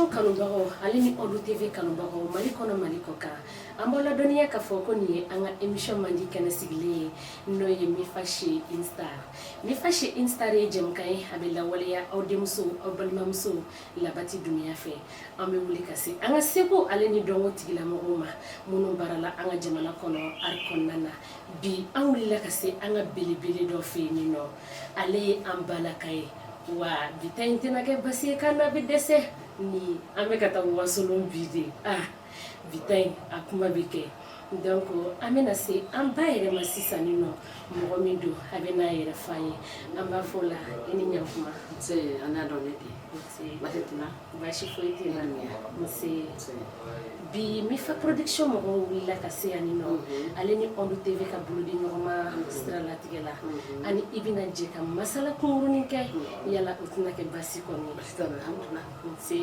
Émission kanubagaw ale ni Olu TV kanubagaw Mali kɔnɔ Mali kɔ kan an b'aw ladɔnniya k'a fɔ ko nin ye an ka émission mandi kɛnɛ sigilen ye n'o ye Mifache Instar. Mifache Instar ye jɛmukan ye a bɛ lawaleya aw denmuso aw balimamuso labati dunuya fɛ an bɛ wuli ka se an ka seko ale ni dɔnko tigilamɔgɔw ma minnu baarala an ka jamana kɔnɔ art kɔnɔna na bi an wulila ka se an ka belebele dɔ fɛ yen nɔ ale ye an balaka ye wa bi ta in tɛna kɛ basi ye kan na bɛ dɛsɛ ni an bɛ ka taa wasolon bi de bi ta in a kuma bɛ kɛ donc an bɛna se an ba yɛrɛ ma sisan nɔ mɔgɔ min don a bɛ n'a yɛrɛ f'an ye an b'a fɔ la i ni ɲankuma an y'a dɔn ne ten baasi tɛ na baasi foyi tɛ na nse bi Mifa production mɔgɔw wulila ka se yan nɔ ale ni Olu TV ka bolo di ɲɔgɔn ma sira latigɛ la ani i bɛna jɛ ka masala kunkurunin kɛ yala o tɛna kɛ basi kɔni nse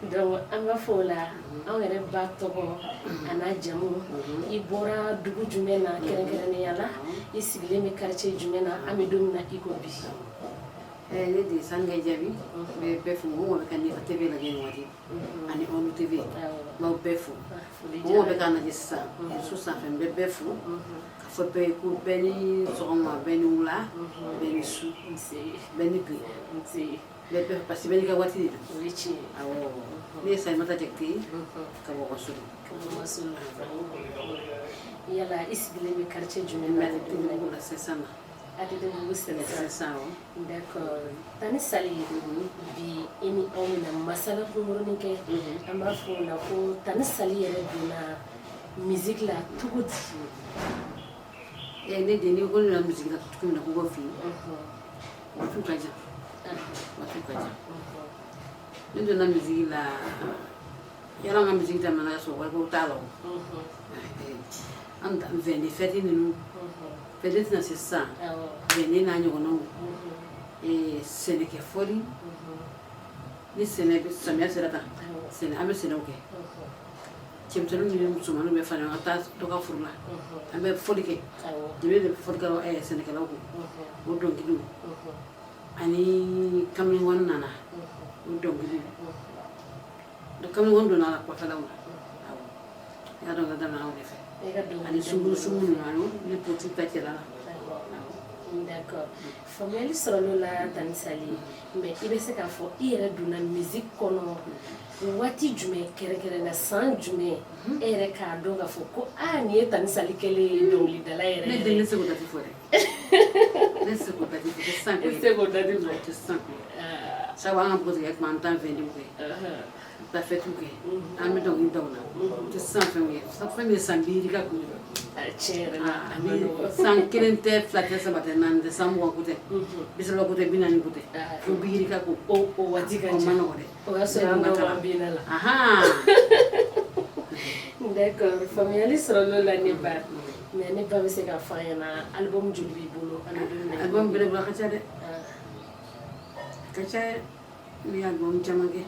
donc an b'a fɔ o la anw yɛrɛ ba tɔgɔ a n'a jamu i bɔra dugu jumɛn na kɛrɛnkɛrɛnnenya la i sigilen bɛ quartier jumɛn na an bɛ don min na i ko bi ne de Sangaye Diaby bɛ bɛɛ fo mɔgɔw bɛ ka Mifa TV lajɛ nin waati ani Olu TV m'aw bɛɛ fo mɔgɔw bɛ k'a lajɛ sisan réseau sanfɛ n bɛ bɛɛ fo ka fɔ bɛɛ ye ko bɛɛ ni sɔgɔma bɛɛ ni wula bɛɛ ni su bɛɛ ni tile bɛɛ bɛɛ parce que bɛɛ n'i ka waati de don o ye tiɲɛ ye awɔ ne ye Salimata Jakite ye ka bɔ Wasolo yala i sigilen bɛ quartier jumɛn na la sisan na Adedebugu sisan d'accord Tani Sali bi i ni anw bɛna masala kunkurunin kɛ an b'a fɔ o la ko Tani Sali yɛrɛ donna musique la cogo di ne de ni ko ne donna musique la cogo min na ko b'o f'i ye waatiw ka jan ne donna musique la yala an ka musique daminɛna ka sɔrɔ wariko t'a la an vɛni fɛti ninnu fɛti tɛna se sisan vɛni n'a ɲɔgɔnnaw sɛnɛkɛ fɔli ni samiya sera tan an bɛ sɛnɛw kɛ cɛmisɛnninw ni musomaninw bɛ fara ɲɔgɔn kan ka taa dɔ ka foro la an bɛ fɔli kɛ dɛmɛ de fɔlikɛlaw sɛnɛkɛlaw ko o dɔnkiliw ani kamalenkɔni nana o dɔnkiliw kamalenkɔni donna a la kɔfɛlaw la y'a dɔn ka daminɛ anw de fɛ ani sunkurusungu ninnu ni politique ta cɛla la d'accord faamuyali sɔrɔla la Tani Sali mais i bɛ se k'a fɔ i yɛrɛ donna musique kɔnɔ waati jumɛn kɛrɛnkɛrɛnna san jumɛn e yɛrɛ k'a dɔn k'a fɔ ko nin ye Tani Sali kɛlen ye dɔnkilidala yɛrɛ ne den ne se k'o dati fɔ dɛ ne se k'o dati fɔ tɛ san e se k'o dati fɔ tɛ san sabu an ka politique tuma an t'an vɛndiw kɛ ta fɛtiw kɛ an bɛ dɔnkili daw la tɛ san fɛnw ye fɛn min ye san 5 ka kun tiɲɛ yɛrɛ la san 1 tɛ 2 tɛ 3 tɛ 4 tɛ san 20 ko tɛ 30 ko tɛ 40 ko tɛ fo 5 ka ko o waati ka ma nɔgɔ dɛ o y'a sɔrɔ an ka bina la d'accord faamuyali sɔrɔla la ne ba mais ne ba bɛ se k'a fɔ an ɲɛna album joli b'i bolo album belebele ka ca dɛ ka ca ne ye album caman kɛ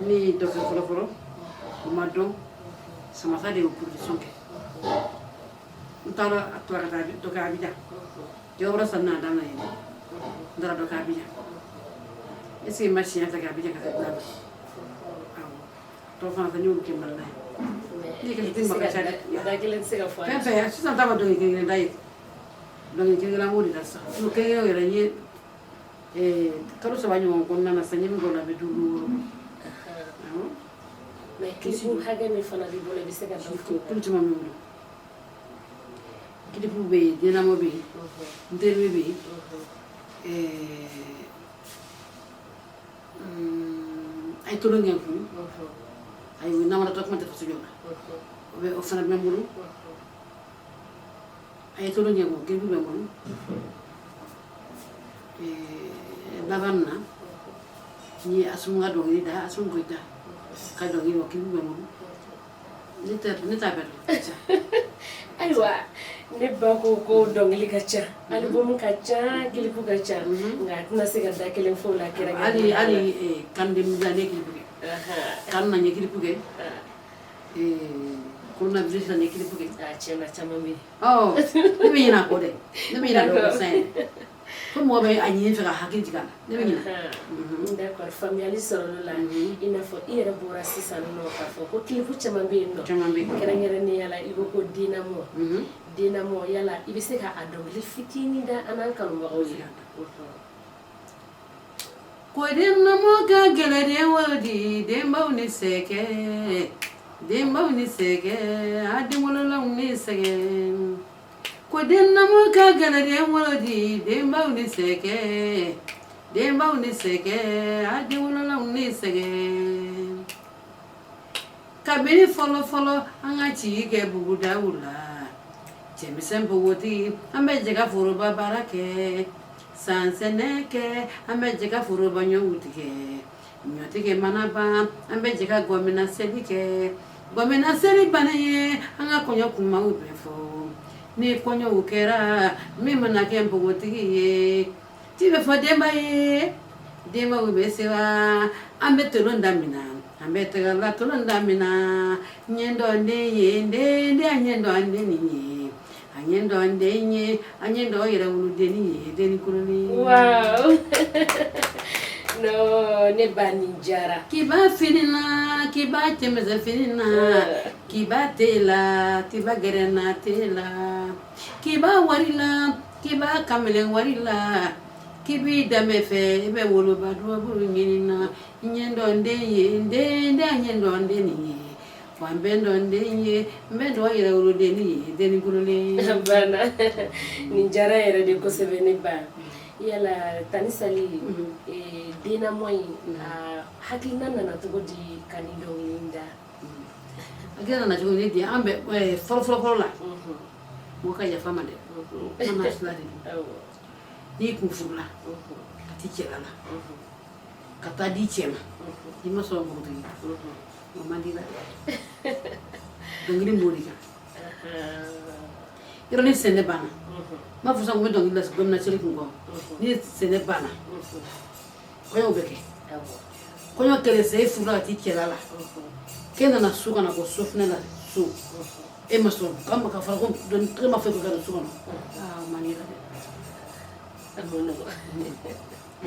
ne ye dɔ kɛ fɔlɔfɔlɔ o ma dɔn Samata de y'o production kɛ n taara a tora ka taa dɔ kɛ Abidjan jɛgɛ wɛrɛ sanni n'a daminɛ yen n taara dɔ kɛ Abidjan est ce que n ma siɲɛ ta kɛ Abidjan ka taa dilan na tɔ fana n y'olu kɛ Mali la yen ne kɛ fitini ma ka ca dɛ fɛn fɛn sisan t'a ma dɔnkili kelen da ye dɔnkili kelen an b'o de da sisan kelen yɛrɛ n ye kalo 3 ɲɔgɔn kɔnɔna na sisan n ye min dɔw la a bɛ 5 mais kilipu hakɛ min fana b'i bolo i bɛ se ka dɔ fɔ tulu caman bɛ n bolo kilipu bɛ yen denlamɔ bɛ yen n teriwe bɛ yen a ye tolon kɛ n kun ayi o namaratɔ kuma tɛ faso jɔ la o fana bɛ n bolo a ye tolon kɛ n kun kilipu bɛ n bolo laban na n ye Asumu ka dɔnkili da Asumu Goyita ka dɔnkili wa kilipu bɛ n bolo ne t'a bɛɛ dɔn ayiwa ne ba ko dɔnkili ka ca album ka ca kilipu ka ca nka a tɛna se ka da kelen fɔ o la kɛrɛ hali kan 2000 ne ye kilipu kɛ kan na n ye kilipu kɛ coronavirus la n ye kilipu kɛ tiɲɛna caman bɛ yen ne bɛ ɲinɛ a kɔ dɛ ne bɛ ɲinɛ dɔw kɔ sisan yɛrɛ Comme moi, il y a un hakili tigala. D'accord, famille sɔrɔ la i n'a fɔ i yɛrɛ bɔra sisan nɔ k'a fɔ ko kilifu caman bɛ yen nɔ kɛrɛnkɛrɛnnenya la i ko ko den lamɔ yala i bɛ se ka a dɔnkili fitinin da an n'an kanubagaw ye. Ko den lamɔ ka gɛlɛn den wolo di denbaw ni sɛgɛn denbaw ni sɛgɛn a den wololanw ni sɛgɛn. Ko den lamɔ ka gɛlɛn den wolo di denbaw ni sɛgɛn denbaw ni sɛgɛn a den wololanw ni sɛgɛn. Kabini fɔlɔ fɔlɔ an ka ci kɛ bugudaw la cɛmisɛn npogotigi an bɛ jɛgɛ foroba baara kɛ san sɛnɛ kɛ an bɛ jɛgɛ foroba ɲɔgɔn tigɛ ɲɔtigɛ mana ban an bɛ jɛgɛ gɔmina seli kɛ gɔmina seli bannen ye an ka kɔɲɔ kumaw bɛɛ fɔ ni kɔɲɔw kɛra min mana kɛ npogotigi ye ci bɛ fɔ denba ye denbaw bɛ se wa an bɛ tolon damina an bɛ tɛgɛla tolon damina ɲɛ dɔn den ye den a ɲɛ dɔn an den nin ye a ɲɛ dɔn an den ye a ɲɛ dɔn yɛrɛ wolodenni ye denni koloni. Wow. No, ne ba nin jara. K'i b'a fini na k'i b'a cɛmisɛn fini na k'i b'a te la k'i b'a gɛrɛnna te la k'i b'a wari la k'i b'a kamalen wari la k'i b'i danbe fɛ i bɛ woloba dubabu ɲini na ɲɛ dɔn den ye den a ɲɛ dɔn den nin ye wa n bɛ dɔn den ye n bɛ dɔn yɛrɛ wolodenni ye denni kololen. Bana nin jara yɛrɛ de kosɛbɛ ne ba. Yala Tani Sali den lamɔ in a hakilina nana cogo di ka nin dɔnkili da? Hakilina nana cogo di ne den an bɛ fɔlɔ la mɔgɔ ka yafa ma dɛ an n'a fila de don n'i kun furula ka t'i cɛla la ka taa di cɛ ma i ma sɔn npogotigi o man di la dɔnkili b'o de kan yɔrɔ ni sɛnɛ banna n b'a fɔ sisan ko n bɛ dɔnkili la gɔmina seli kun kɔ ni sɛnɛ banna kɔɲɔw bɛ kɛ kɔɲɔ kɛlen sa e furula ka t'i cɛla la k'e nana so ka na bɔ sofinɛ la so e ma sɔn ka fara ko e ma fɛn fɛn kɛ so kɔnɔ o man di la dɛ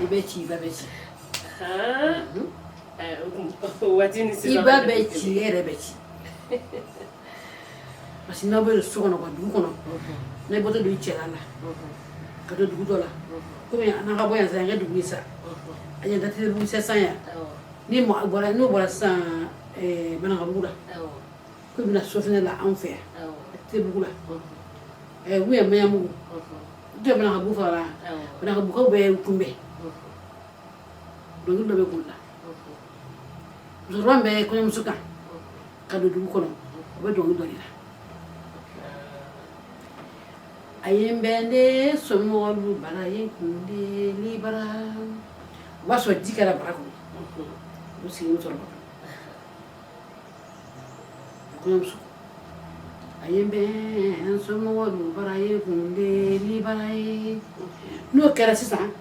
i bɛ ci i ba bɛ ci i ba bɛ ci e yɛrɛ bɛ ci parce que n'aw bɛ so kɔnɔ ka dugu kɔnɔ n'a bɔtɔ don i cɛla la ka don dugu dɔ la komi n'an ka bɔ yan sisan an ka dugu ye sa a ɲɛ dati dugu sisan yan n'o bɔra sisan Banankabugu la ko i bɛna sofinɛ la anw fɛ yan Tebugu la u ye Maɲamugu u tɛ Banankabugu fara la Banankabugukaw bɛ kunbɛn dɔnkili dɔ bɛ k'u la musokɔrɔba bɛ kɔɲɔmuso kan ka don dugu kɔnɔ u bɛ dɔnkili dɔ de la a ye n bɛn de somɔgɔlu bara ye n kundeli bara o b'a sɔrɔ ji kɛra bara kɔnɔ u sigilen sɔrɔ kɔɲɔmuso a ye n bɛn somɔgɔlu bara ye n kundeli bara ye n'o kɛra sisan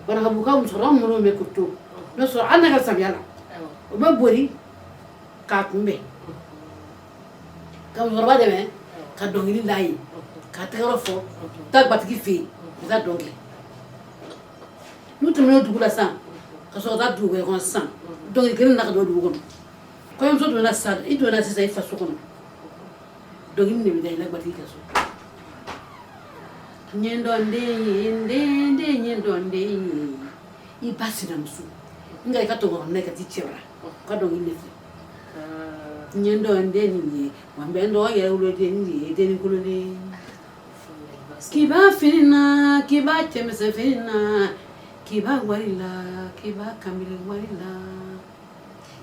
Banankabuguka musokɔrɔba minnu bɛ k'o to n'o sɔrɔ hali n'a ka samiya la u bɛ boli k'a kunbɛn ka musokɔrɔba dɛmɛ ka dɔnkili da ye ka tɛgɛrɛ fɔ taa gbatigi fɛ yen u ka dɔnkili n'u tɛmɛna dugu la sisan ka sɔrɔ ka taa dugu wɛrɛ kɔnɔ sisan dɔnkili kelen na ka don dugu kɔnɔ kɔɲɔmuso donna sisan i donna sisan i faso kɔnɔ dɔnkili de bɛ da i la gbatigi ka so ɲɛ dɔn den ye den ɲɛ dɔn den ye i ba sinamuso nka i ka tɔgɔ n'a ka t'i cɛ la ka dɔnkili de fɛ ɲɛ dɔn den nin ye wa n bɛ n dɔgɔ yɛrɛ wolodenni ye denni kololen k'i b'a fini na k'i b'a cɛmisɛn fini na k'i b'a wari la k'i b'a kamalen wari la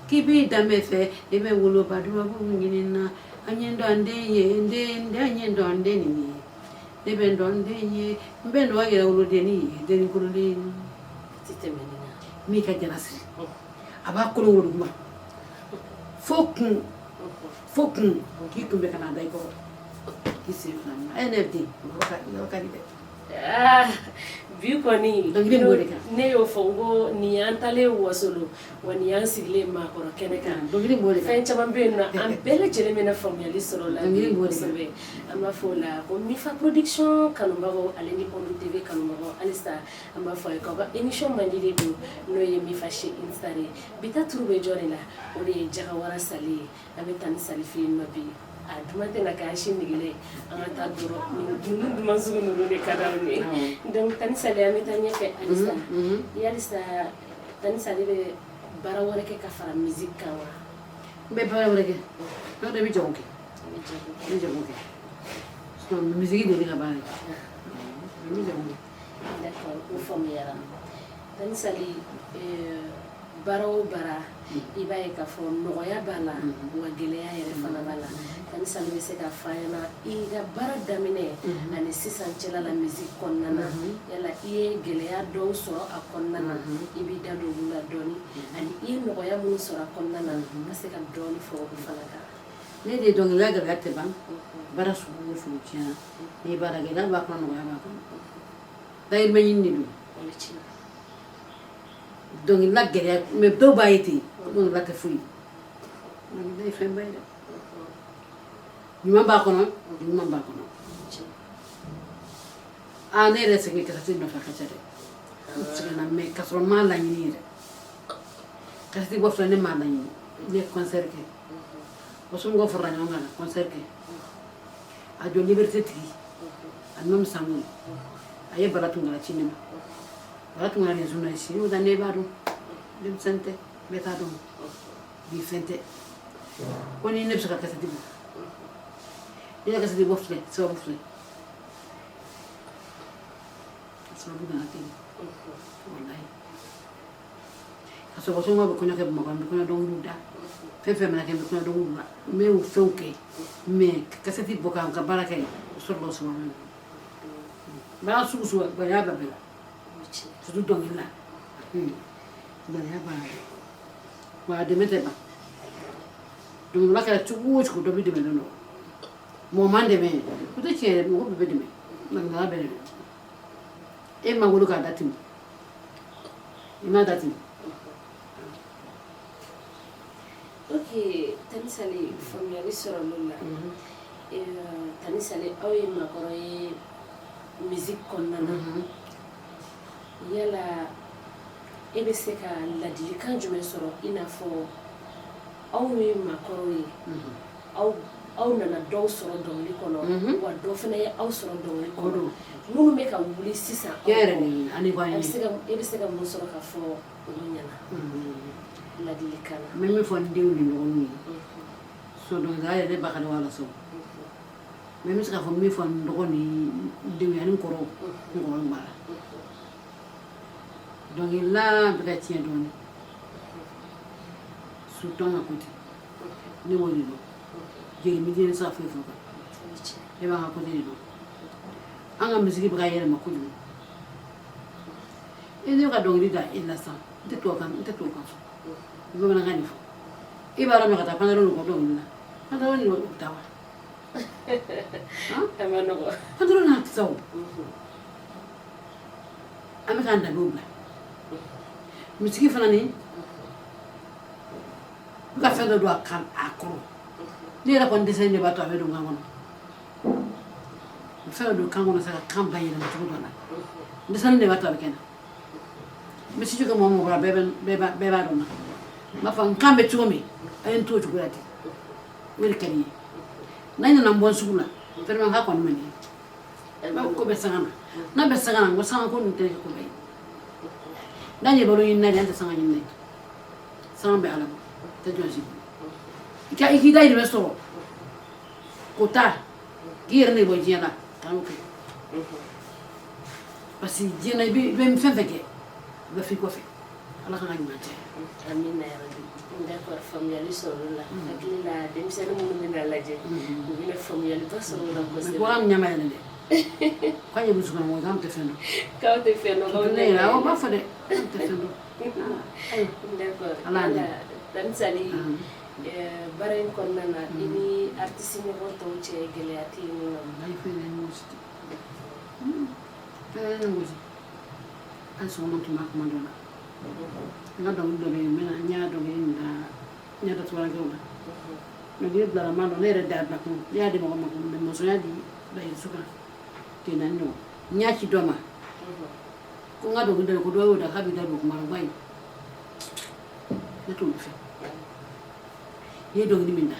k'i b'i danbe fɛ i bɛ woloba dubabu ɲini na a ɲɛ dɔn an den ye n den a ɲɛ dɔn an den nin ye ne bɛ n dɔn n den ye n bɛ n dɔgɔ yɛrɛ wolodenni ye denni kololen min ka jalasi a b'a kolon wolo duguma fo kun k'i kun bɛ ka n'a da i kɔrɔ k'i sen fila ma a ye ne den yɔrɔ ka di dɛ bi kɔni ne y'o fɔ n ko nin y'an talen wasolo wa nin y'an sigilen maakɔrɔ kɛnɛ kan fɛn caman bɛ yen nɔ an bɛɛ lajɛlen bɛna faamuyali sɔrɔ o la kosɛbɛ an b'a fɔ o la ko Mifa Production kanubagaw ale ni Olu TV kanubagaw halisa an b'a fɔ a ye k'aw ka émission mandi de don n'o ye Mifa chez Instar ye bi ta turu bɛ jɔ de la o de ye Jagawara Sali ye an bɛ Tani Sali fɛ yen nɔ bi a duma tɛna kɛ si nigile an ka taa dɔrɔn nin duman sugu ninnu de ka d'anw ye donc Tani Sali an bɛ taa ɲɛfɛ halisa yalisa Tani Sali bɛ baara wɛrɛ kɛ ka fara musique kan wa n bɛ baara wɛrɛ kɛ n'o tɛ i bɛ jago kɛ i bɛ jago kɛ sinon musique de ye ne ka baara ye n bɛ jago kɛ d'accord o faamuyara Tani Sali baara o baara i b'a ye k'a fɔ nɔgɔya b'a la wa gɛlɛya yɛrɛ fana b'a la Tani Sali bɛ se k'a fɔ an ɲɛna i ka baara daminɛ ani sisan cɛla la musique kɔnɔna na yala i ye gɛlɛya dɔw sɔrɔ a kɔnɔna na i b'i da don olu la dɔɔnin ani i ye nɔgɔya minnu sɔrɔ a kɔnɔna na ka se ka dɔɔnin fɔ olu fana kan ne de dɔnkiliya gɛlɛya tɛ ban baara sugu o sugu tiɲɛna n'i ye baara kɛ n'a b'a kɔnɔ nɔgɔya b'a kɔnɔ dayirimɛ ɲini de don dɔnkilila gɛlɛya mɛ dɔw b'a ye ten dɔnkilila tɛ foyi dɔnkilila ye fɛnba ye dɛ ɲuman b'a kɔnɔ juguman b'a kɔnɔ ne yɛrɛ sɛgɛn kasɛti nɔfɛ a ka ca dɛ n sɛgɛnna mɛ k'a sɔrɔ n m'a laɲini yɛrɛ kasɛti bɔ filɛ ne m'a laɲini ne ye concert kɛ o somɔgɔw farala ɲɔgɔn kan ka concert kɛ a jɔ Liberté tigi Alimami Sango a ye Bala Tunkara ci ne ma Bala Tunkara ye journaliste ye o da ne b'a dɔn denmisɛnnin tɛ bɛɛ t'a dɔn bi fɛn tɛ ko ni ne bɛ se ka kasɛti bɔ ne ka kasɛti bɔ filɛ sababu filɛ sababu nana ten walayi ka sɔrɔ somɔgɔw bɛ kɔɲɔ kɛ Bamakɔ n bɛ kɔɲɔ dɔnkiliw da fɛn fɛn mana kɛ n bɛ kɔɲɔ dɔnkiliw da n bɛ o fɛnw kɛ mɛ kasɛti bɔ k'an ka baara kɛ o sɔrɔla o sababu la baara sugu sugu gɛlɛya bɛɛ bɛ la surtout dɔnkili la gɛlɛya b'a la wa a dɛmɛ tɛ ban dɔnkilila kɛra cogo o cogo dɔ bɛ dɛmɛ dɔ mɔgɔ man dɛmɛ o tɛ tiɲɛ yɛrɛ mɔgɔ bɛɛ bɛ dɛmɛ dɔnkilila bɛ dɛmɛ e ma wolo k'a datugu i m'a datugu ok Tani Sali faamuyali sɔrɔ olu la Tani Sali aw ye maakɔrɔ ye musique kɔnɔna na yala e bɛ se ka ladilikan jumɛn sɔrɔ i n'a fɔ aw ye maakɔrɔw ye aw nana dɔw sɔrɔ dɔnkili kɔnɔ wa dɔ fana ye aw sɔrɔ dɔnkili kɔnɔ minnu bɛ ka wuli sisan e bɛ se ka mun sɔrɔ ka fɔ olu ɲɛna ladilikan na n bɛ min fɔ n denw ni ɲɔgɔn ye so dɔnkilidala yɛrɛ ba ka wala so n bɛ se ka fɔ min fɔ n dɔgɔ ni denw ye ani n kɔrɔw n kɔrɔ b'a la dɔnkilila bɛ ka tiɲɛ dɔɔnin surtout an ka côté ne b'o de dɔn jeli mi den sa foyi fɔ kan ne b'an ka côté de dɔn an ka misiri bɛ ka yɛlɛma kojugu e ne ka dɔnkili da e la sisan n tɛ tubabukan fɔ bamanankan de fɔ e b'a dɔn mɛ ka taa pantalon kɔ dɔnkili la pantalon de bɛ taa wa pantalon n'a tɛ sa o an bɛ k'an danbew bila misigi fana ni u ka fɛn dɔ don a kɔrɔ ne yɛrɛ kɔni dɛsɛ de b'a to a bɛ don kan kɔnɔ fɛn dɔ don kan kɔnɔ sa ka kan ba yɛlɛma cogo dɔ la dɛsɛni de b'a to a bɛ kɛ na misiji ka mɔgɔ mɔgɔ bɛɛ b'a dɔn na n b'a fɔ n kan bɛ cogo min a ye n to o cogoya ten o de ka di n ye n'a nana n bɔ sugu la vraiment k'a kɔni man di n b'a fɔ ko bɛ sanga na n'a bɛ sanga na n ko sanga ko nin tɛ kɛ ko bɛ ye n'a ɲɛ balo ɲini na de an tɛ sanga ɲini na ye sanga bɛ ala bolo tɛ jɔn si bolo i k'i dayirimɛ sɔrɔ k'o ta k'i yɛrɛ de bɔ diɲɛ la kan'o kɛ parce que diɲɛ na i bɛ fɛn fɛn kɛ o bɛ f'i kɔfɛ ala ka ɲuman cɛ amina yarabi d'accord faamuyali sɔrɔ o la hakili la denmisɛnnin minnu bɛna lajɛ u bɛna faamuyaliba sɔrɔ o la kosɛbɛ bɔra min ɲama yɛlɛ dɛ k'a ye muso kɔnɔ k'an tɛ fɛn dɔn k'aw tɛ fɛn dɔn k'aw tɛ awɔ b'a fɔ dɛ an tɛ fɛn dɔn d'accord ala dɛ Tani Sali baara in kɔnɔna na i ni artiste ɲɔgɔn tɔw cɛ gɛlɛya tɛ yen nɔ ayi fɛn tɛ ni gosi tɛ fɛn tɛ ni gosi an sɔgɔma tuma kuma dɔ la n ka dɔnkili dɔ bɛ yen n y'a dɔnkili in da n y'a datugulankew la mɛ n'i bilara ma dɔn ne yɛrɛ da bila kun ne y'a di mɔgɔ ma kun mɛ musoya di bayisu kan tɛ naani ɲɔgɔn n y'a ci dɔ ma ko n ka dɔnkili dɔ ko dɔ y'o da k'a bɛ da don kuma la ne t'olu fɛ n'i ye dɔnkili min da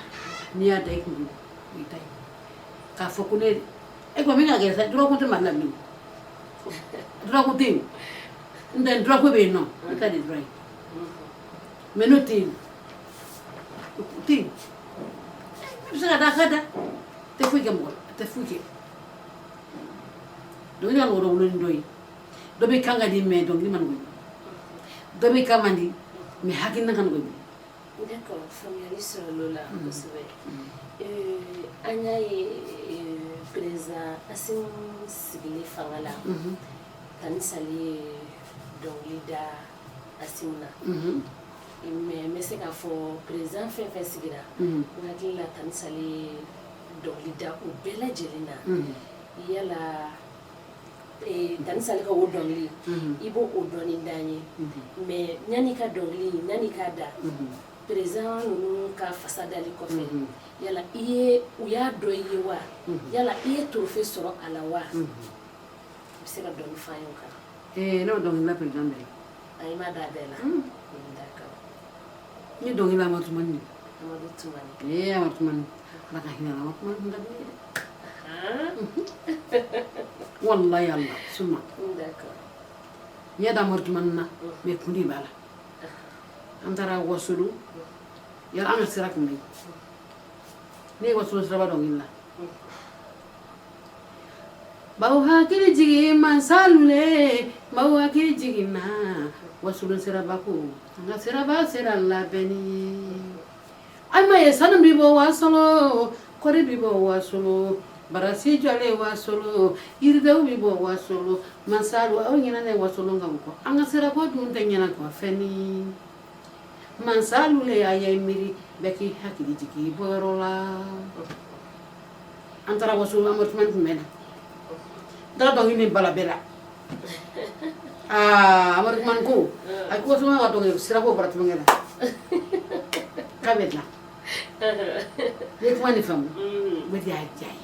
n'i y'a da i kun o y'i ta ye k'a fɔ ko ne e ko min ka kɛ sa dɔrɔkun tɛ mali la bilen dɔrɔkun tɛ yen n tɛ dɔrɔkun bɛ yen nɔ ne ta de dɔrɔn ye mɛ n'o tɛ yen o tɛ yen i bɛ se ka da ka da tɛ foyi kɛ mɔgɔ la a tɛ foyi kɛ dɔnkili ka nɔgɔ dɔ wolo ni dɔ ye dɔ bɛ kan ka di mɛ dɔnkili ma nɔgɔ dɔ bɛ kan man di mɛ hakilina ka nɔgɔ d'accord faamuyali sɔrɔla o la kosɛbɛ an y'a ye président Assimi sigilen fanga la Tani Sali ye dɔnkili da Assimi na mais n bɛ se k'a fɔ président fɛn fɛn sigira n hakili la Tani Sali ye dɔnkili da o bɛɛ lajɛlen na yala Tani Sali ka o dɔnkili i b'o o dɔɔni d'an ye mais yanni ka dɔnkili yanni k'a da président ninnu ka fasa dali kɔfɛ yala u y'a dɔ i ye wa yala i ye trophée sɔrɔ a la wa i bɛ se ka dɔɔni f'an ye o kan. ne y'o dɔnkili da président bɛɛ la. i ma da bɛɛ la. d'accord. n ye dɔnkili da Amadu Tumani de. Amadu Tumani. Amadu Tumani ala ka hinɛ Amadu Tumani kun da bɛɛ dɛ. wallahi Allah suma. d'accord. n ye da Amadu Tumani na mais kun de b'a la. an taara Wasolo yala an ka sira kun bɛ yen ne ye Wasolo siraba dɔnkili la baw hakili jigin mansalu le baw hakili jigin na Wasolo siraba ko an ka siraba sera labɛnni an ma ye sanu bɛ bɔ Wasolo kɔri bɛ bɔ Wasolo barasi jɔlen Wasolo yiridenw bɛ bɔ Wasolo mansalu aw ɲinɛ Wasolo kan kɔ an ka siraba dun tɛ ɲɛna kɔ fɛnni mansalu le y'a ye miiri bɛɛ k'i hakili jigin bɔyɔrɔ la an taara Wasolo Amadu Tumani tun bɛ na n taara dɔnkili nin bala bɛɛ la Amadu Tumani ko a ko Wasolo ka dɔnkili sira ko bara tulonkɛ la k'a bɛ dilan ne ye kuma nin faamu o de y'a diya ye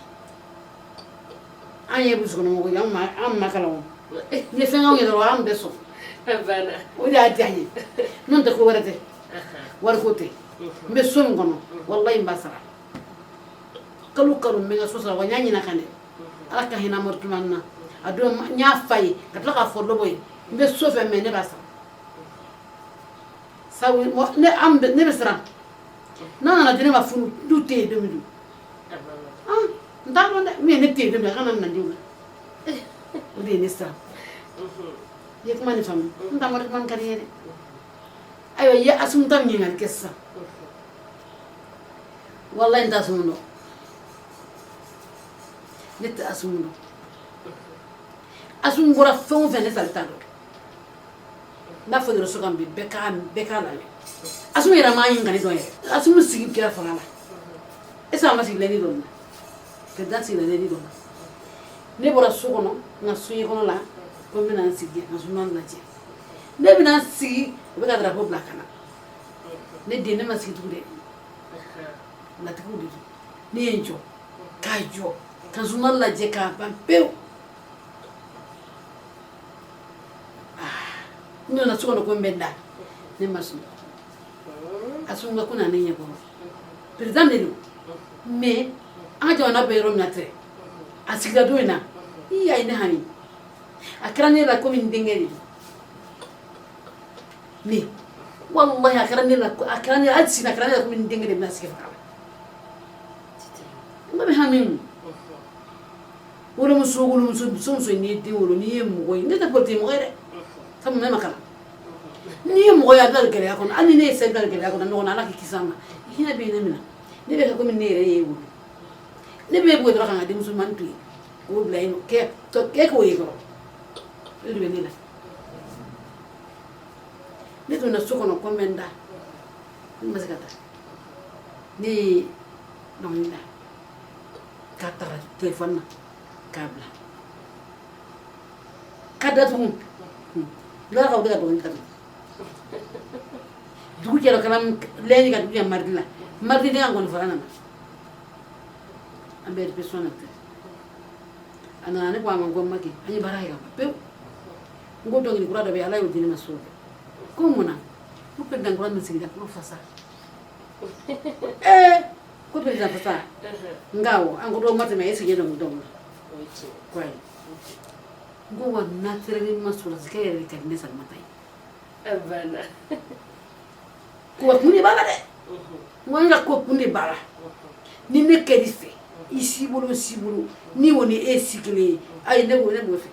an ye burusikɔnɔmɔgɔw ye an ma kalan o n ye fɛn k'anw ye dɔrɔn an bɛɛ sɔn o de y'a diya ye n'o tɛ ko wɛrɛ tɛ wari ko tɛ n bɛ so min kɔnɔ wallahi n b'a sara kalo kalo n bɛ n ka so sara wa n y'a ɲina kan dɛ ala ka hinɛ Amadu Tumani na a don n y'a fa ye ka tila k'a fɔ dɔ bɔ ye n bɛ so fɛn mɛ ne b'a sara sabu ne bɛ siran n'a nana di ne ma furu du tɛ yen don min n t'a dɔn dɛ min ne tɛ yen don min a kana na denw la o de ye ne siran i ye kuma nin faamu n tɛ Amadu Tumani ka di n ye dɛ ayiwa i ye Assimi ta ɲininkali kɛ sisan wallahi n tɛ Assimi dɔn ne tɛ Assimi dɔn Assimi bɔra fɛn o fɛn ne tali t'a dɔn n'a fɔ réseau kan bi bɛɛ k'a lamɛn Assimi yɛrɛ m'a ɲininkali dɔn yɛrɛ Assimi sigi kɛra fanga la est-ce que a ma sigi lɛdi dɔ la président sigila lɛdi dɔ la ne bɔra so kɔnɔ n ka soɲɛ kɔnɔ la ko n bɛna n sigi ka journal lajɛ ne bɛna n sigi u bɛ ka drapeau bila ka na ne den ne ma sigi tugun dɛ latigiw de don ne ye n jɔ k'a jɔ ka journal lajɛ k'a ban pewu n donna so kɔnɔ ko n bɛ n da ne ma sɔn Assimi ko na ne ɲɛ kɔrɔ président de don mais an ka jamana bɛ yɔrɔ min na tɛ a sigira don in na i y'a ye ne hami a kɛra ne la komi n denkɛ de don mais wallahi a kɛra ne la hali sini a kɛra ne la komi n denkɛ de bɛna sigi faga la n bɛ hami wolomuso n'i ye den wolo n'i ye mɔgɔ ye ne tɛ politiki mɔgɔ ye dɛ sabu ne ma kalan n'i ye mɔgɔ ye a bila gɛlɛya kɔnɔ hali ni ne ye sɛ bila gɛlɛya kɔnɔ ɲɔgɔn na ala k'i kisi an ma hinɛ bɛ ne minɛ ne bɛ kɛ komi ne yɛrɛ ye wolo ne bɛ bɔ dɔrɔn ka n ka denmuso mani to yen k'o bila yen k'e k'o ye dɔrɔn o de bɛ ne la ne donna so kɔnɔ ko n bɛ n da ne ma se ka taa ne ye dɔnkili da k'a taara telefɔni na k'a bila ka datugu la ka udah dong kita dugu kero kalam leni ka dugu mardila mardi de ngon farana ambe persona te ana ne kwa mango maki ani barai ka pe ngo dong ni kurada be ala yo dini maso ko mona ko pe dan kurada singa ko fasa ko pe dan fasa ngao ango do mate me ese dong dong kwai ngo wa naturally maso la zikere ka ne sa matai abana ko kuni bala de wanga ko kuni bala ni ne kedife isi bulu ni woni e sikile ay ne go fe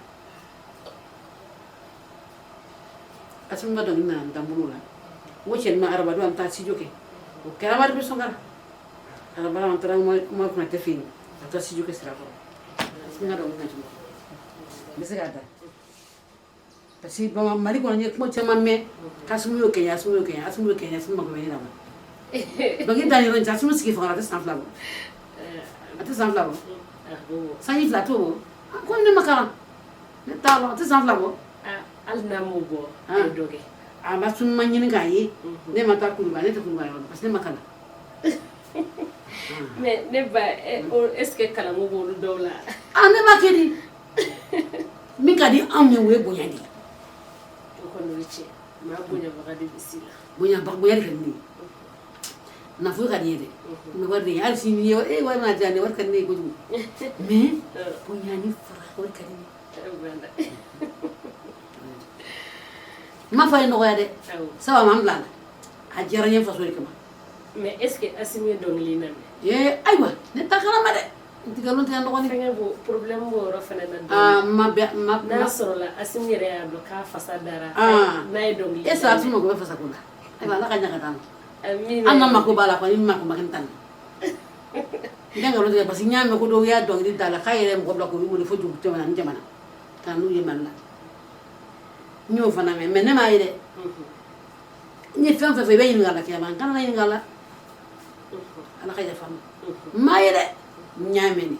asum ba don na ndambulu la wo chen ma araba do am ta si joke o kera mar bi songa araba am tra mo ko na te fin ta si joke sira ko asum ngado na jumo bisagada parce que ba mari ko ni ko chama me kasum yo kenya asum ma ko ni na ba ngi dani ron jasum ski fara ta sanfla bo ata sanfla bo sanyi plateau ko ne makara ne talo ata sanfla bo alna mo bo e doge ba sun man yin gayi ne mata kulba ne ta kulba parce que ne makala mais ne ba est-ce que kala mo bo do la ne ba kedi mi kadi am ne we bonyani ko no riche ma bonya ba kadi bisila bonya ni na fu kadi de mi warni al sini yo war na jani war kan ne ko ju mais bonyani fara war kadi ma fay no de sawa mam la a jaranya fa so kama mais est-ce que asimi dong li na aywa ne takala ma de digalon tan ko ni fenga bo problème bo ro fene na na soro la asimi re ya bloka fasadara na dong li esa asimo go fa sakula aywa la kanya katan amin anna mako bala ko ni mako makintan ngalo de basi nyame ko do ya dong di dala khayre mo bla ko wi fo jum jamana jamana kan lu yeman la ñoo fa na me ne ma ide ni fam fa fe be ngala ke man kan la ngala ala khayja fam ma ide ñame ni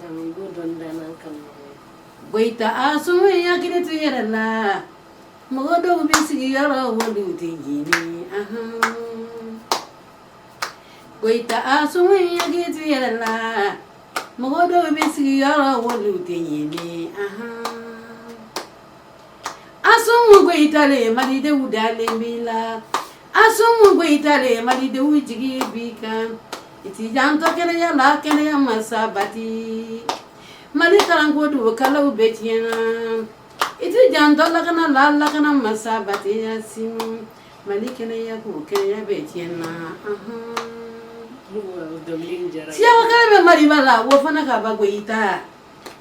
dami go don dana kan boita asu ya kire tiyara la mo do bi sigi yara wodu tingini boita asu ya kire tiyara la mo do bi sigi yara wodu tingini asumu goitale mali de udale bila asumu goitale mali de ujigi bika iti janto kene ya la kene ya masabati mali karango du kala ubetiena iti janto la kana masabati yasim mali kene ya ku kene ya betiena siya wakala be mali bala wo fana ka ba goita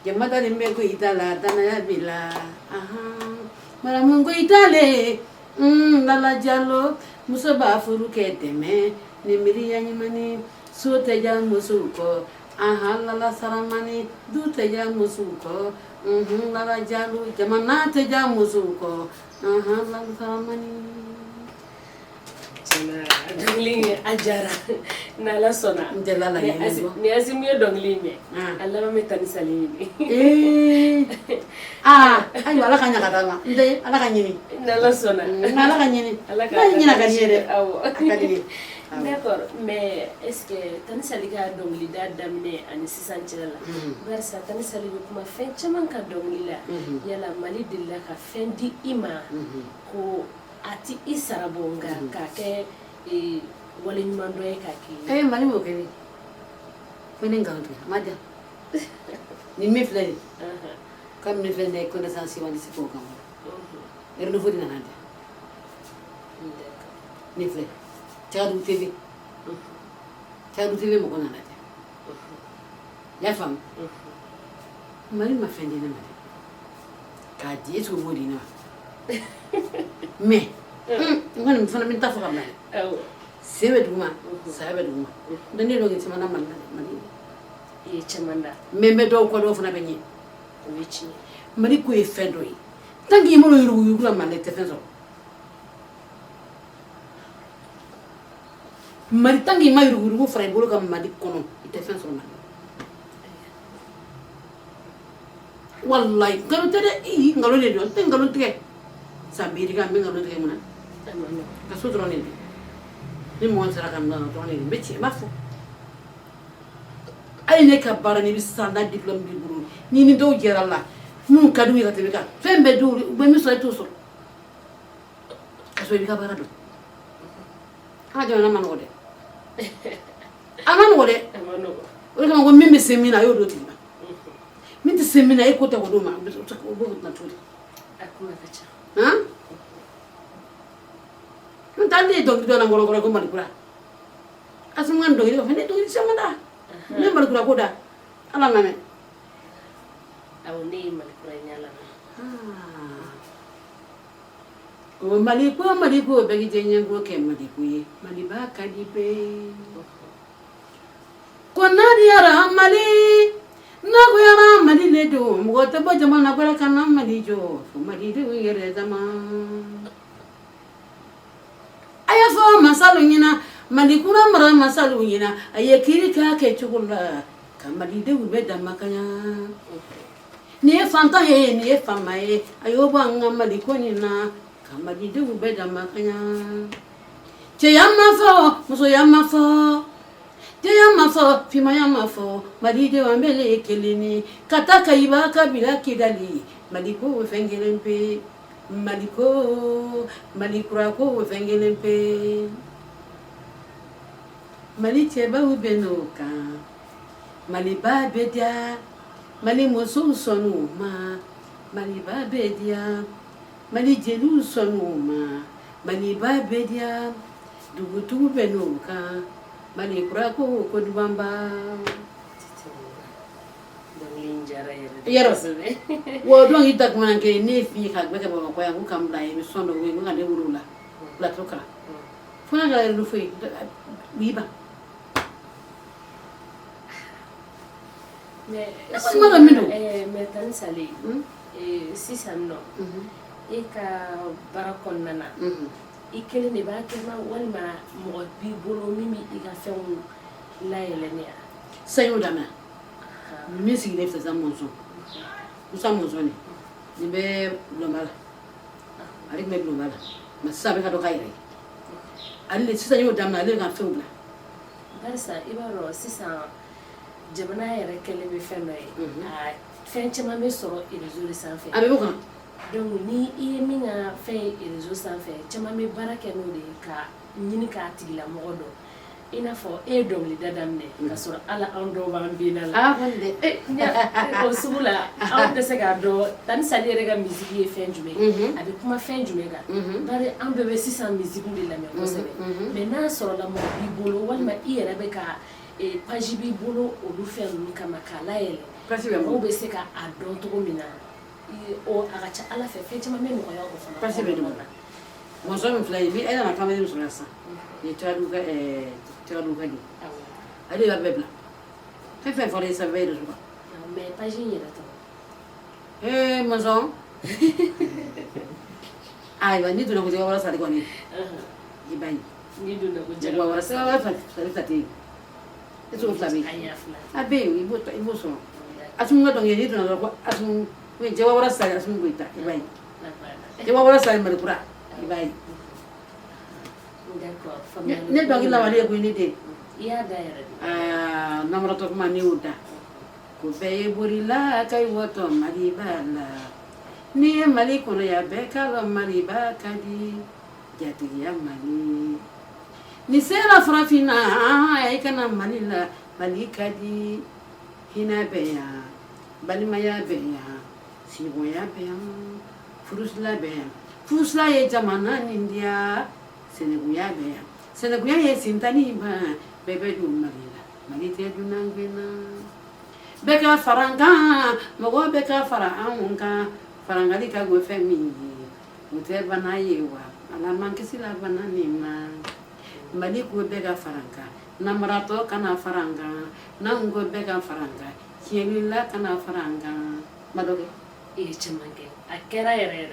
jamata limbe goita la tana ya bila mara mungo itale lala jalo muso ba furu keteme ni miri ya nyimani so teja musuko lala saramani du teja musuko lala jalo jamana teja musuko lala saramani na dongling ajara na la sona ndela la yego ni azimi dongling Allah me tani salini ayo ala kanya katama nde ala kanyini na la sona ala kanyini ala kanyina kanyere akadini d'accord mais est-ce que tani saliga dongli da damne ani sisancela barsa tani saliga kuma fen chaman ka dongli la yala mali dilla ka fendi ima ko ati isarabonga kake wale nyumando e kake mali mo keni fene ngauti maja ni me flere kam ne fene connaissance wani sipo kam erno fodi na nande ni flere tiadu tv mo kona nande ya fam mali ma fende na mali ka di so wodi na mais ngani mfana minta fa kamna sebe duma sabe duma dani do ngi mana man e chamanda membe do ko do fana benyi wichi mari ko e fendo yi tangi mo yuru yuru man te fenso mari tangi ma yuru yuru fara bolo kam madi kono te fenso man wallahi ngalo tede ngalo le don te ngalo tege sabiri ga ngalo tege muna ka sudro ne ni mo sara kan na to ne beci mafu ay ne ka bara ni bisanda diplôme bi buru ni do jera la mun kadu yi tebe ka fembe do be mi so to so so bi ka bara do ha jona man wode aman wode o ko mimi semina yo do tiba min ti semina e ko ta ko do ma o bo na to akuma kacha ha tandi do na ngoro ko mali kura asuman do yo fene do sama da ne mali kura ko da ala mame aw ne mali kura nyala o mali ko be gi jenye go ke mali ko ye mali ba ka di pe ko na di ara mali na ko yara mali le do mo te bo jama na ko kan na mali jo mali do yere zama aya fo masalu nyina mali kura mara masalu nyina aye kiri ka ke chukula kamali de ube da makanya ni fanta he ni fama he ayo banga mali ko nyina kamali de ube da makanya che yamma fo muso yamma fo te yamma fo fima yamma fo mali de wambele kelini kataka iba kabila kidali mali ko fengelempe malikura ko fengelen pe mali cheba ubenoka mali ba bedia mali moso sonu ma mali ba bedia mali jelu sonu ma mali ba bedia dugutu benoka malikura ko dubamba yaro wo don hitak manke ne fi ka be ka ba ko ya ku kam dai mi sondo we nga de wurula la toka funa ga lu fi biba mais mino mais tan sali si sanno e ka barakon nana ikele ne ba ke ma walma mo bi bolo mimi iga fen la yelenia sayo dama mi sigi de fesa monzo usa monzo ni be blombala ari me blombala ma sabe ka do kayre alle sisa yo damna le ga fewla barsa ibaro sisa jabana yare kele be fenno a fenchema me soro irezo sanfe abe ko donc ni i minga fe irezo sanfe chema me baraka no de ka nyini ka tigila modo ina fo e dongli dadamne ka soro ala ando bambina la wonde o subula on de se ga do tan salire ga musique e fenjume abi kuma fenjume ga bare an bebe 600 musique de la me ko sebe mais na soro la mo bi bolo walma i yere be ka e page bi bolo o lu fe nu kama kala ele o be se ka adon to mina o agacha ala fe fenjuma me no ya ko fana pasibe do mo so mi flay bi ela na kamere muso nasa ni tadu ga tadu ga ni ali ba bebla fe fore sa vedo so mais page ni la to mo so ai ba ni tu na ko wala sa ko ni ibani ni du na ko jagwa wala sa wala sa ti eso flabi abe ibo so asum nga donge ni tu na ko asum we jawa wala sa asum buita ibani jawa wala sa mari kura ibani d'accord ne dongi la wali ko ni de ya daire namra to ma ni uta ko be burila kai woto mari bala ni mali ko ya be ka mari ba kadi jati ya mali ni sera frafina ay kana mali la mali kadi hina be ya bali maya be ya sibo ya be ya furusla be ya furusla ye jamana india seneguya be ya seneguya ye sintani ba bebe du marila malite du nangena beka faranga mogo beka faranga faranga lika go femi ute bana yewa ala mankisi la bana nima mali go beka faranga namrato kana faranga nango beka faranga kielila kana faranga madoge e chamange akera yere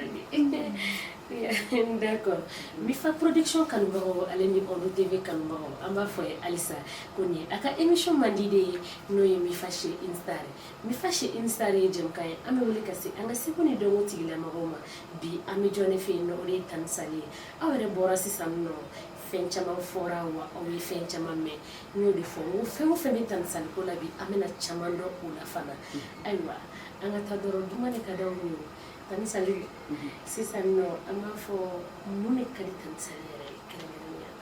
D'accord. Mifa production kanubagaw ale ni Olu TV kanubagaw an b'a fɔ Alisa ko ni a ka émission mandi de ye n'o ye Mifa chez Instar Mifa chez Instar ye jɛmukan ye an bɛ wuli ka se an ka seko ni dɔnko tigilamɔgɔw ma bi an bɛ jɔn ne fɛ yen nɔ o de ye Tani Sale ye aw yɛrɛ bɔra sisan nɔ fɛn caman fɔra wa aw ye fɛn caman mɛn n y'o de fɔ n ko fɛn o fɛn bɛ Tani Sale ko la bi an bɛna caman dɔn o la fana ayiwa an ka taa dɔrɔn duman de ka d'aw ye Tani Sale sisan nɔ an b'a fɔ mun de ka di Tani Sale yɛrɛ ye kɛrɛnkɛrɛnnenya la.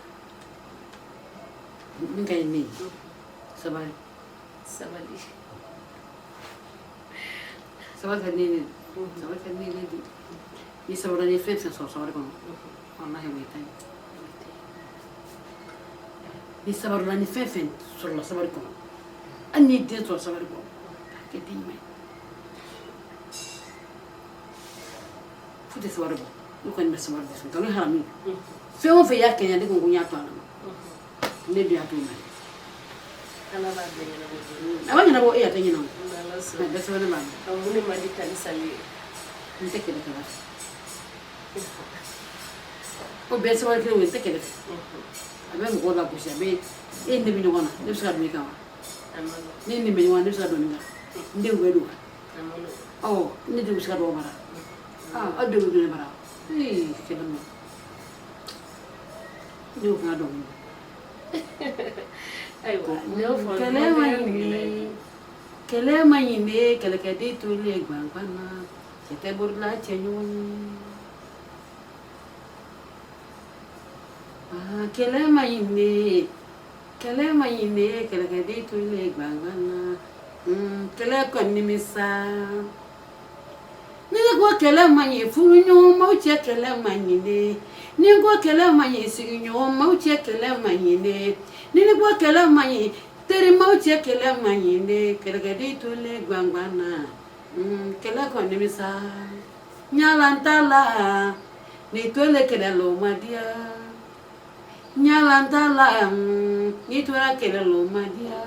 Min ka ɲi ne ye sabali. Sabali. Sabali ka di ne ye sabali ka di ne ye de ni sabara ni fɛn fɛn sɔrɔ sabali kɔnɔ walahi o ye ta ye ni sabarila ni fɛn fɛn sɔrɔla sabali kɔnɔ hali n'i den sɔrɔ sabali kɔnɔ a kɛ den ɲuman ye fu tɛ sabali bɔ ne kɔni bɛ sabali de sɔrɔ nkalon haramu fɛn o fɛn y'a kɛɲɛ ne ko n y'a to a la ne dun y'a to yen Ala b'a bɛɛ ɲɛnabɔ. a b'a ɲɛnabɔ e y'a tɛ ɲɛnabɔ N'Ala sɔnna. mɛ bɛɛ sɛbɛn ne b'a dɔn mun de man di Tani Sale ye. n tɛ kɛlɛ kɛla o bɛɛ sabali kelen o n tɛ kɛlɛ fɛ a bɛ mɔgɔw lagosi a bɛ e ni ne bɛ ɲɔgɔn na ne bɛ se ka don i kan wa A ma nɔgɔn. ne ni ne bɛ ɲɔgɔn na ne bɛ se ka don nin kan n denw bɛ don wa A ma nɔgɔn. ne denw bɛ se ka don o mara aw denw bɛ don ne mara kɛlɛ ma ne y'o fana dɔn Ayiwa ne y'o fɔ kɛlɛ ma ɲi kɛlɛ ma ɲi ne kɛlɛkɛden tolen gbangan na cɛ tɛ borila cɛ ɲɔgɔn ye kɛlɛ ma ɲi ne kɛlɛkɛden tolen gbangan na kɛlɛ kɔni nimisa ni ne ko kɛlɛ ma ɲi furuɲɔgɔnmaw cɛ kɛlɛ ma ɲi ne ni ko kɛlɛ ma ɲi sigiɲɔgɔnmaw cɛ kɛlɛ ma ɲi ne ni ne ko kɛlɛ ma ɲi terimaw cɛ kɛlɛ ma ɲi ne kɛlɛkɛden tolen gbangan na kɛlɛ kɔni nimisa ɲalan t'a la ni tolen kɛlɛ la o ma diya ɲalan t'a la ni tora kɛlɛ la o ma diya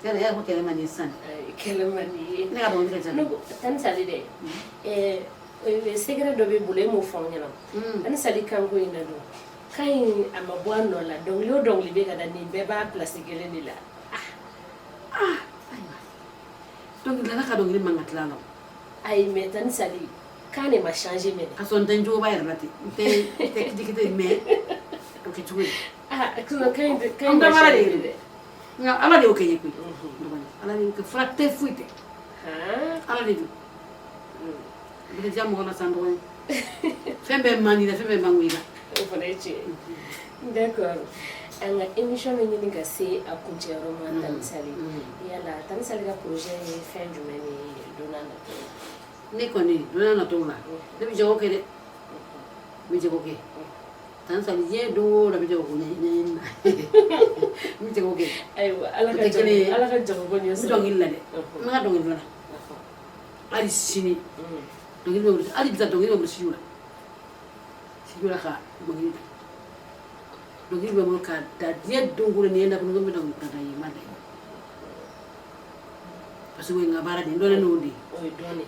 kɛlɛ y'a fɔ kɛlɛ ma ɲi sisan kɛlɛ man di ye. ne ka dɔn ne ka Ne ko Tani Sale dɛ sɛgɛrɛ dɔ bɛ bolo e m'o fɔ an ɲɛna Tani Sale kanko in na don kan in a ma bɔ a nɔ la dɔnkili o dɔnkili bɛ ka da nin bɛɛ b'a pilasi kelen de la dɔnkili ala ka dɔnkili man ka tila la ayi mɛ Tani Sale kan de ma changer mɛ ka sɔrɔ n tɛ n jogoba yɛrɛ la ten n tɛ kitikiti mɛ o kɛ cogo ye kan in ma changer dɛ nka ala de y'o kɛ n ye koyi ala de y'o kɛ fura tɛ foyi tɛ ala de don a bɛ diya mɔgɔ la san dɔgɔnin fɛn bɛɛ man di la fɛn bɛɛ man goyi la o fana ye tiɲɛ ye d'accord an ka émission bɛ ɲini ka se a kuncɛyɔrɔ ma Tani Sale yala Tani Sale ka projet ye fɛn jumɛn de ye don n'a nataw la ne kɔni don n'a nataw la ne bɛ jago kɛ dɛ n bɛ jago kɛ Tani Sale diɲɛ don o don a bɛ jago ɲɛɲini na n bɛ jago kɛ ayiwa ala ka jago ko ɲɛ n bɛ dɔnkili la dɛ n bɛ ka dɔnkili la hali sini dɔnkili bɛ wuli hali bi dɔnkili bɛ wuli studio la ka dɔnkili da dɔnkili bɛ wuli ka da diɲɛ don o don ni ye nakɔ bɛ dɔnkili da ye ma da parce que o ye n ka baara de ye n dɔnnen n'o de ye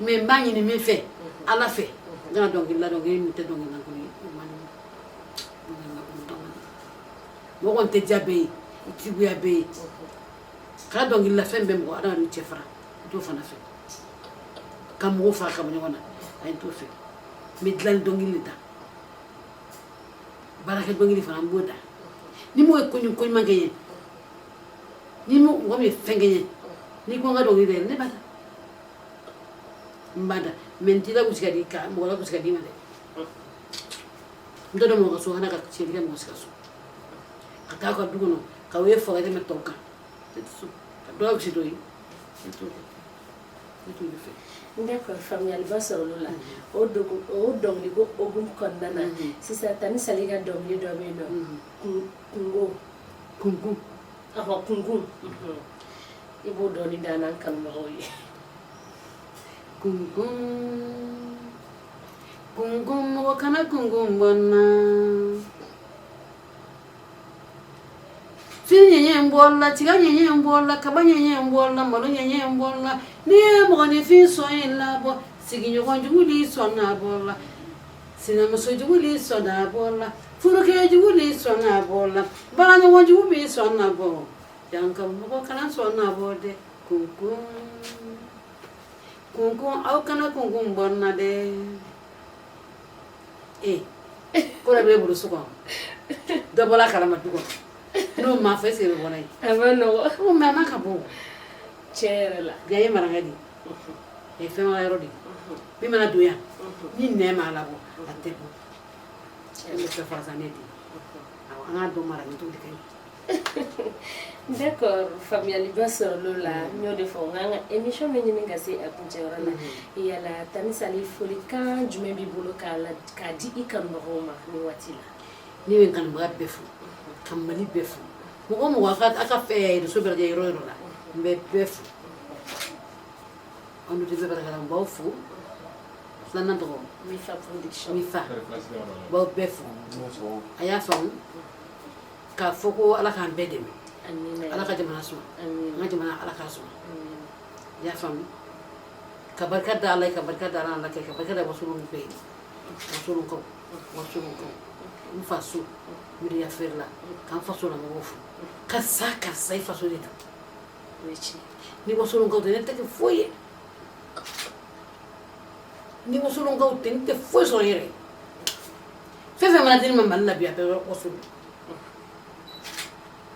mɛ n b'a ɲini min fɛ ala fɛ n kana dɔnkili la dɔnkili min tɛ dɔnkili lankolon ye mɔgɔ kɔni tɛ diya bɛɛ ye i tigiya bɛɛ ye k'a dɔnkili la fɛn bɛɛ mɔgɔ adamaden cɛ fara i t'o fana fɛ ka mɔgɔw fara ka bɔ ɲɔgɔn na a ye t'o fɛ n bɛ dilanni dɔnkili de da baarakɛ dɔnkili fana n b'o da ni mɔgɔ ye ko ɲuman kɛ n ye ni mɔgɔ min ye fɛn kɛ n ye n'i ko n ka dɔnkili da yɛrɛ ne b'a da n b'a da mɛ n t'i la gosi ka di mɔgɔ la gosi ka d'i ma dɛ n tɛ dɔn mɔgɔ ka so hana ka tiɲɛli kɛ mɔgɔ si ka so ka taa ka du kɔnɔ ka o ye faga tɛmɛ tɔw kan ne tɛ so ka dɔ gosi dɔ ye ne t'o kɛ ne t'o fɛ d'accord faamuyaliba sɔrɔ olu la o dɔnkili ko hokumu kɔnɔna na sisan Tani Sale ka dɔnkili dɔ bɛ yen nɔ kungun kungun i b'o dɔɔni da n'an kanubagaw ye kungun mɔgɔ kana kungun bɔ n na fini ɲɛɲɛ n bɔ la tiga ɲɛɲɛ n bɔ la kaba ɲɛɲɛ n bɔ la malo ɲɛɲɛ n bɔ la n'i ye mɔgɔninfin sɔn in labɔ sigiɲɔgɔn jugu de sɔn n'a bɔ la sinamuso jugu li sɔnna bɔ la furukɛ jugu li sɔnna bɔ la bagaɲɔgɔn jugu bi sɔnna bɔ yankamɔgɔ kana sɔnna bɔ dɛ kunkun kunkun aw kana kunkun bɔ n na dɛ ko dɔ b'e bolo so kɔnɔ dɔ bɔla kalama du kɔnɔ n'o ma fɔ est-ce que bɛ bɔ n'a ye a ma nɔgɔ o mais a ma ka bɔ tiɲɛ yɛrɛ la bi a ye marankɛ de ye fɛn wɛrɛ yɔrɔ de min mana don yan ni nɛn m'a labɔ a tɛ bɔ ne bɛ fɛ fasa ne de awɔ an k'a dɔn marali t'o de ka ɲi d'accord faamuyaliba sɔrɔl'o la n y'o de fɔ n k'an ka émission bɛ ɲini ka se a kuncɛyɔrɔ la yala Tani Sali folikan jumɛn b'i bolo k'a di i kanubagaw ma nin waati la ne bɛ n kanubaga bɛɛ fo ka Mali bɛɛ fo mɔgɔ o mɔgɔ a ka réseau bɛɛ lajɛ yɔrɔ o yɔrɔ la n bɛ bɛɛ fo an dun tɛ bɛɛ barakala n b'aw fo filanan tɔgɔ Mifa Production Mifa n b'aw bɛɛ fo a y'a faamu k'a fɔ ko Ala k'an bɛɛ dɛmɛ Ala ka jamana suma an ka jamana Ala k'a suma i y'a faamu ka barika da Ala ye ka barika da Ala kɛ ka barika da wasolonw bɛɛ ye wasolonkaw n faso miiriya feere la k'an faso lamɔgɔw fo karisa i faso de don ni wasolonkaw tɛ ne tɛ kɛ foyi ye ni wasolonkaw tɛ ne tɛ foyi sɔrɔ n yɛrɛ ye fɛn fɛn mana di ne ma Mali la bi a bɛɛ bɛ wasolo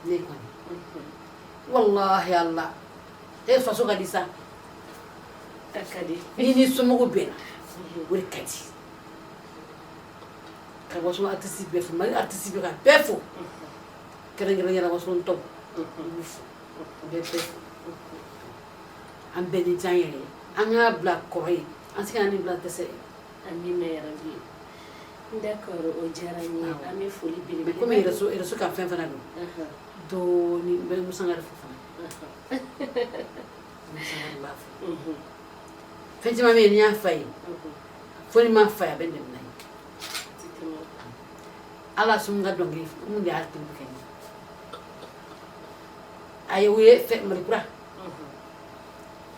ne kɔni wallahi Allah e faso ka di sa a ka di ni somɔgɔw bɛnna o de ka di ka wasolon artiste bɛɛ fo Mali artiste bɛ ka bɛɛ fo kɛrɛnkɛrɛnnenya la wasolon tɔw olu fo bɛɛ bɛɛ fo an bɛɛ ni jan yɛrɛ ye an k'a bila kɔrɔ ye an se ka nin bila dɛsɛ ye amina yarabi d'accord o diyara n ye an bɛ foli belebele komi réseau ka fɛn fana don dɔɔni n bɛ Musangari fo fana Musangari b'a fo fɛn caman bɛ yen n'i y'a fa ye fo ni m'a fa ye a bɛ dɛmɛ n'a ye Ala sɔn ka dɔnkili mun de y'a tɛmɛ kɛ a ye o ye Malikura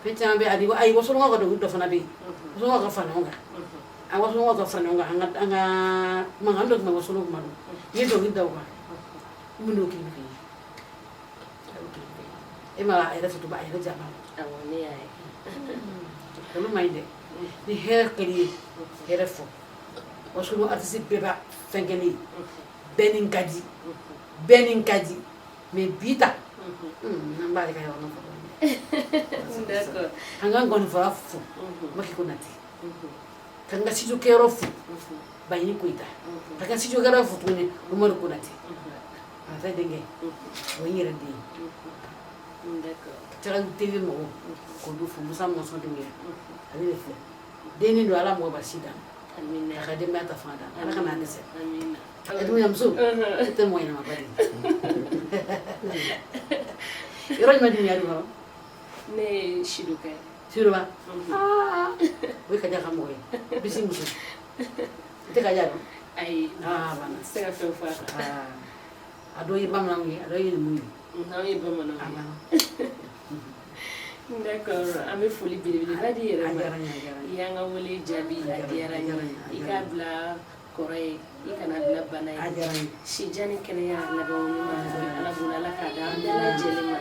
fɛn caman bɛ yen a ye wasolonkaw ka dɔnkili dɔ fana bɛ yen wasolonkaw ka fara ɲɔgɔn kan a wasolonkaw ka fara ɲɔgɔn kan an ka mankan dɔ tun bɛ wasolon kuma don n'i ye dɔnkili da o kan mun n'o kiri bɛ kɛ e ma a yɛrɛ foto ba a yɛrɛ jama awɔ ne y'a ye olu ma ɲi dɛ ni hɛrɛ kɛli ye hɛrɛ fɔ wasolon artiste bɛɛ b'a fɛn kɛ ne ye bɛɛ ni ka di mais bi ta an b'ale ka yɔrɔ fɔ d'accord an ka ngɔnifɔla fo Maki Konate ka n ka studio kɛyɔrɔ fo Baɲini Koyita ka n ka studio kɛyɔrɔ fo tuguni Umaru Konate a tɛ denkɛ o ye n yɛrɛ den ye Cɛkadu TV mɔgɔw k'olu fo Musa Mɔnsɔn de ye ale de filɛ denni don Ala mɔgɔ basi dan a ka denbaya ta fanga dan Ala ka n'a dɛsɛ Edumuyamuso e tɛ mɔgɔ ɲɛnama ba de ye yɔrɔ jumɛn dun y'a dun kɔrɔ ne ye Sidoka ye Sidoka o ye Kaja ka mɔgɔ ye Bisi muso i tɛ Kaja dɔn ayi bana se ka fɛn fɔ a kan a dɔw ye bamananw ye a dɔw ye numu ye n'anw ye bamananw ye d'accord an bɛ foli belebeleba di yɛrɛ ma i y'an ka wele jaabi a diyara n ye i k'a bila kɔrɔ ye i kana bila bana ye sijan ni kɛnɛya laban ɲuman Ala bolo Ala k'a di an bɛɛ lajɛlen ma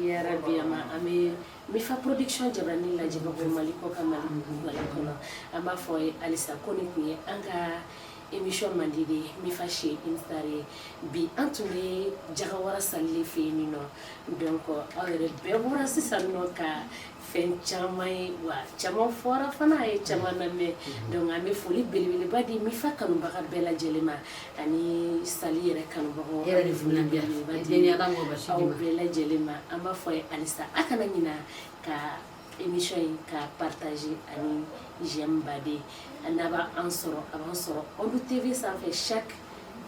yarabi an bɛ Mifa Production jabaranin lajɛbagaw Mali kɔ kan Mali kɔnɔ an b'a fɔ ye halisa ko nin tun ye an ka émission mandi de Mifa chez Instar ye bi an tun bɛ Jagawara Sali fɛ yen nɔ donc aw yɛrɛ bɛɛ bɔra sisan nɔ ka fɛn caman ye wa caman fɔra fana a ye caman lamɛn donc an bɛ foli belebeleba di Mifa kanubaga bɛɛ lajɛlen ma ani Sali yɛrɛ kanubagaw an bɛ foli belebeleba di aw bɛɛ lajɛlen ma an b'a fɔ ye halisa a kana ɲina ka émission in ka partager ani j'aime baden n'a b'an sɔrɔ a b'an sɔrɔ Olu TV sanfɛ chaque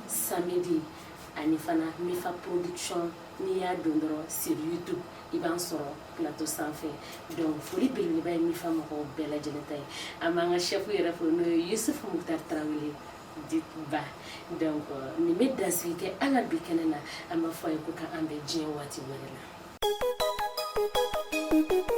samedi ani fana Mifa Production n'i y'a don dɔrɔn sur YouTube i b'an sɔrɔ plateau sanfɛ donc foli belebeleba ye Mifa mɔgɔw bɛɛ lajɛlen ta ye an b'an ka chef yɛrɛ fo n'o ye Yusufu Muktar Tarawele Ba donc nin bɛ dansigi kɛ an ka bi kɛnɛ na an b'a fɔ a ye ko k'an bɛn diɲɛ waati wɛrɛ la